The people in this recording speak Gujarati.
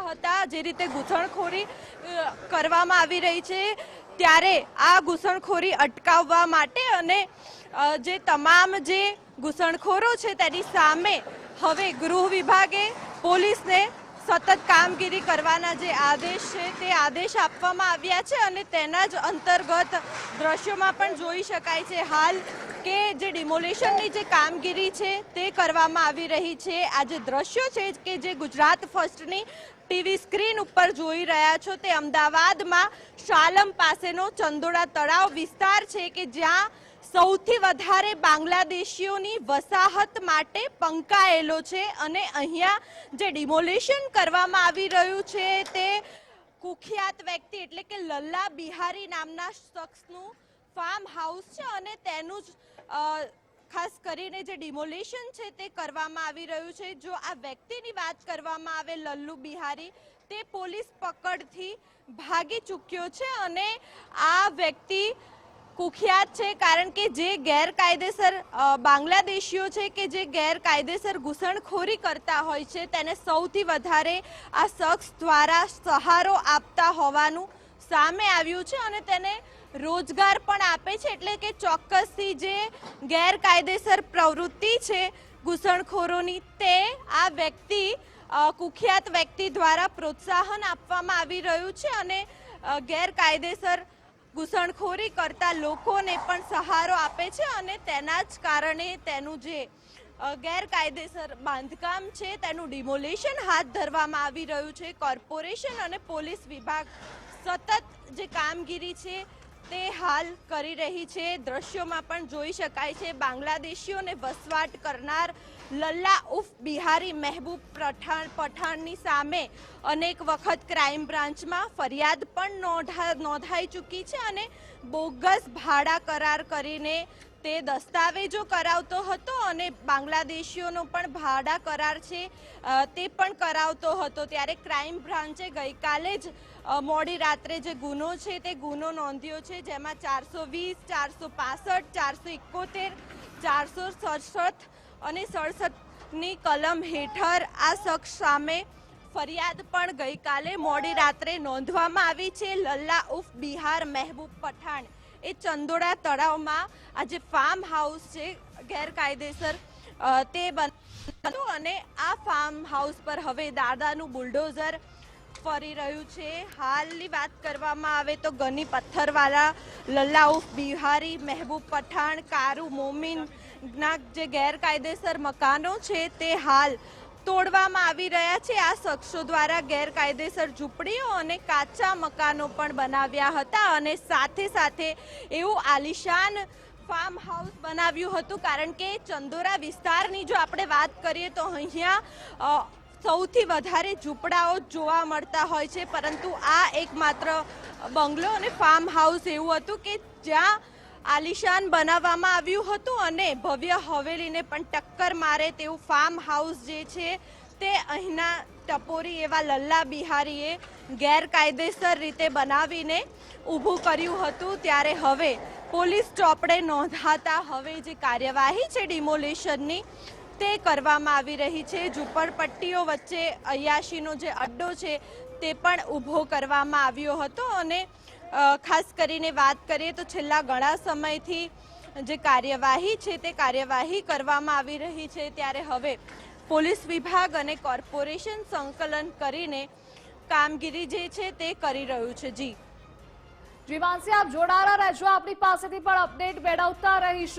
હતા જે રીતે ઘૂસણખોરી કરવામાં આવી રહી છે, ત્યારે આ ઘૂસણખોરી અટકાવવા માટે અને જે તમામ જે ઘૂસણખોરો છે તેની સામે હવે ગૃહ વિભાગે પોલીસને સતત કામગીરી કરવાના જે આદેશ છે તે આદેશ આપવામાં આવ્યા છે અને તેના જ અંતર્ગત દ્રશ્યોમાં પણ જોઈ શકાય છે હાલ કે જે ડિમોલેશનની જે કામગીરી છે તે કરવામાં આવી રહી છે। આ જે દ્રશ્યો છે કે જે ગુજરાત ફર્સ્ટની ટીવી સ્ક્રીન ઉપર જોઈ રહ્યા છો તે અમદાવાદમાં શાલમ પાસેનો ચંદોડા તળાવ વિસ્તાર છે કે જ્યાં સૌથી વધારે બાંગ્લાદેશીઓની વસાહત માટે પંકાયેલો છે અને અહીંયા જે ડિમોલેશન કરવામાં આવી રહ્યું છે તે કુખ્યાત વ્યક્તિ એટલે કે લલ્લા બિહારી નામના શખ્સનું ફાર્મ હાઉસ છે અને તેનું જ ખાસ કરીને જે ડિમોલેશન છે તે કરવામાં આવી રહ્યું છે। જો આ વ્યક્તિની વાત કરવામાં આવે લલ્લુ બિહારી, તે પોલીસ પકડથી ભાગી ચૂક્યો છે અને આ વ્યક્તિ કુખ્યાત છે કારણ કે જે ગેરકાયદેસર બાંગ્લાદેશીઓ છે કે જે ગેરકાયદેસર ઘૂસણખોરી કરતા હોય છે તેને સૌથી વધારે આ શખ્સ દ્વારા સહારો આપતા હોવાનું સામે આવ્યું છે અને તેને રોજગાર પણ આપે છે, એટલે કે ચોક્કસથી જે ગેરકાયદેસર પ્રવૃત્તિ છે ઘૂસણખોરોની તે આ વ્યક્તિ કુખ્યાત વ્યક્તિ દ્વારા પ્રોત્સાહન આપવામાં આવી રહ્યું છે અને ગેરકાયદેસર ઘૂસણખોરી કરતા લોકોને પણ સહારો આપે છે અને તેના જ કારણે તેનું જે ગેરકાયદેસર બાંધકામ છે તેનું ડિમોલેશન હાથ ધરવામાં આવી રહ્યું છે। કોર્પોરેશન અને પોલીસ વિભાગ સતત જે કામગીરી છે તે હાલ કરી રહી છે। દ્રશ્યોમાં પણ જોઈ શકાય છે બાંગ્લાદેશીઓને વસવાટ કરનાર લલ્લા ઉફ બિહારી મહેબૂબ પઠાણની સામે અનેક વખત ક્રાઇમ બ્રાન્ચમાં ફરિયાદ પણ નોંધાઈ ચૂકી છે અને બોગસ ભાડા કરાર કરીને તે દસ્તાવેજો કરાવતો હતો અને બાંગ્લાદેશીઓનો પણ ભાડા કરાર છે તે પણ કરાવતો હતો। ત્યારે ક્રાઇમ બ્રાન્ચે ગઈકાલે જ મોડી રાત્રે જે ગુનો છે તે ગુનો નોંધ્યો છે, જેમાં 420, 465, 471, 467 અને 67ની કલમ હેઠળ આ શખ્સ સામે ફરિયાદ પણ ગઈકાલે મોડી રાત્રે નોંધવામાં આવી છે। લલ્લા ઉફ બિહાર મહેબૂબ પઠાણ એ ચંદોડા તળાવમાં આ જે ફાર્મ હાઉસ છે ગેરકાયદેસર તે બનાવ્યું અને આ ફાર્મ હાઉસ પર હવે દાદાનું બુલડોઝર ફરી રહ્યું છે। હાલની વાત કરવામાં આવે તો ગની પથ્થરવાળા લલ્લા ઉફ બિહારી મહેબૂબ પઠાણ કારુ મોમીનના જે ગેરકાયદેસર મકાનો છે તે હાલ તોડવામાં આવી રહ્યા છે। આ શખ્સો દ્વારા ગેરકાયદેસર ઝૂંપડીઓ અને કાચા મકાનો પણ બનાવ્યા હતા અને સાથે સાથે એવું આલિશાન ફાર્મ હાઉસ બનાવ્યું હતું કારણ કે ચંદોરા વિસ્તારની જો આપણે વાત કરીએ તો અહીંયા સૌથી વધારે ઝૂંપડાઓ જોવા મળતા હોય છે, પરંતુ આ એકમાત્ર બંગલો અને ફાર્મ હાઉસ એવું હતું કે જ્યાં આલિશાન બનાવવામાં આવ્યું હતું અને ભવ્ય હવેલીને પણ ટક્કર મારે તેવું ફાર્મ હાઉસ જે છે તે અહીંના ટપોરી એવા લલ્લા બિહારીએ ગેરકાયદેસર રીતે બનાવીને ઊભું કર્યું હતું। ત્યારે હવે પોલીસ ચોપડે નોંધાતા હવે જે કાર્યવાહી છે ડિમોલેશનની તે કરવામાં આવી રહી છે। ઝૂંપડપટ્ટીઓ વચ્ચે અયાશીનો જે અડ્ડો છે તે પણ ઊભો કરવામાં આવ્યો હતો અને ખાસ કરીને વાત કરીએ તો છેલ્લા ઘણા સમયથી જે કાર્યવાહી છે તે કાર્યવાહી કરવામાં આવી રહી છે, ત્યારે હવે પોલીસ વિભાગ અને કોર્પોરેશન સંકલન કરીને કામગીરી જે છે તે કરી રહ્યું છે। જી માનસી, આપ જોડાયેલા રહેજો, આપણી પાસેથી પણ અપડેટ મેળવતા રહીશું।